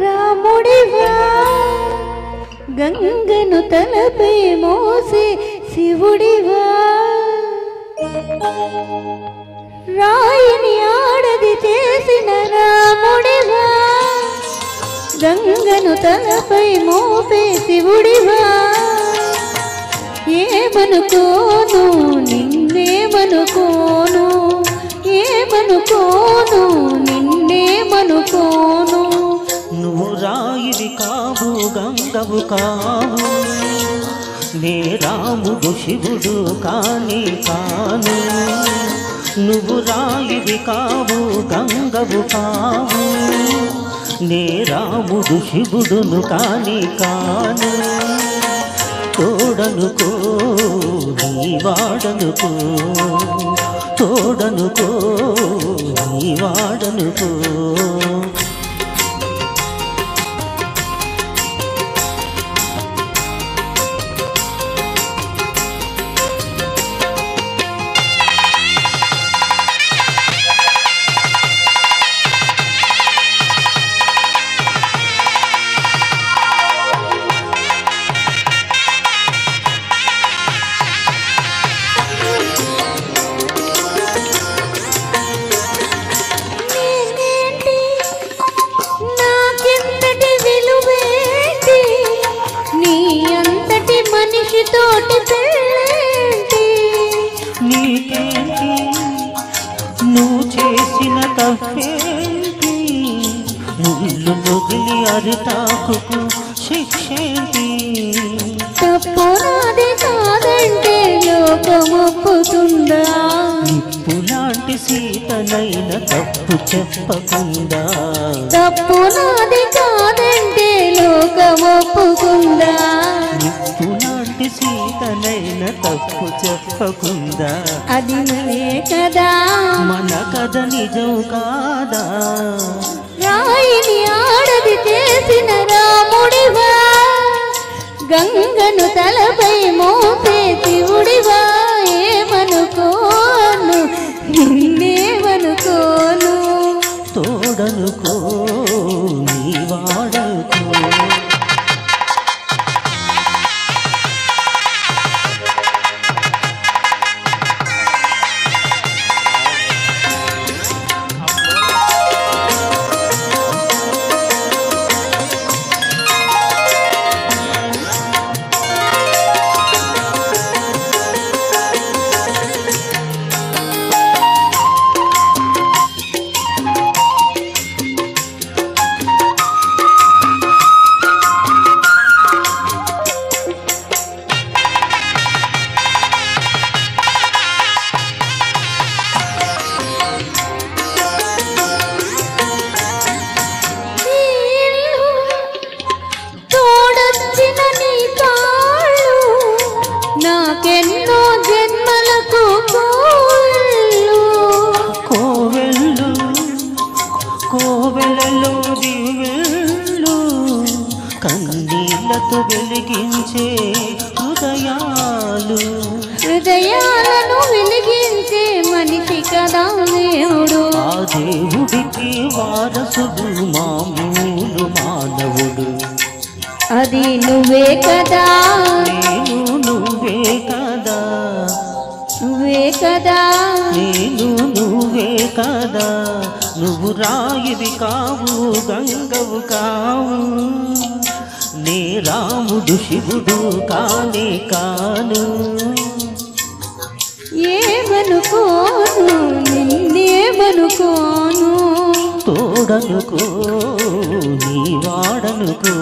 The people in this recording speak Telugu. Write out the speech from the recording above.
రాముడివా గంగను తలపై మోసే శివుడివా రాయిని ఆడది చేసిన రాముడివా గంగను తలపై మోపే శివుడివా ఏమనుకోను నిన్నేమనుకోను ఏమనుకోను నిన్నేమనుకోను నువ్వు రాయివి కావు గంగవు కావు నే రాముడు శివుడు కాని కాను నువ్వు రాయివి కావు గంగవు కావు నే రాముడు శివుడును కాని కాను తోడనుకో నీ వాడనుకో తోడనుకో నీ వాడనుకో తోటి పెళ్ళేంటి నీకేంటి నువ్వు చేసిన తప్పేంటి ముళ్ళు మొగిలి అరిటాకుకు శిక్షేంటి తప్పు నాది కాదంటే లోకమొప్పుతుందా నిప్పు లాంటి సీతనైన తప్పు చెప్పకుండా తప్పు నాది కాదంటే లోకమొప్పుకుందా సీతనైన తప్పు చెప్పకుండా అది మనే కదా మన కథ నిజం కాదా రాయిని ఆడది చేసిన రాముడివా గంగను తలపై మోపే శివుడివా ఏమనుకోను నిన్నేమనుకోను తోడనుకో నీ వాడనుకో నాకెన్నో జన్మలకు కోవెళ్ళు కోవెలలో దివెళ్ళు కన్నీళ్లతో వెలిగించే హృదయాలను వెలిగించే మనిషి కదా దేవుడు ఆ దేవుడికి వారసుడు మామూలు మానవుడు అది నువ్వే కదా నేను నువ్వే కదా నువ్వే కదా నేను నువ్వే కదా నువ్వు రాయివి కావు గంగవు కావు నే రాముడు శివుడు కానే కాను ఏమనుకోను నిన్నేమనుకోను తోడనుకో నీ వాడనుకో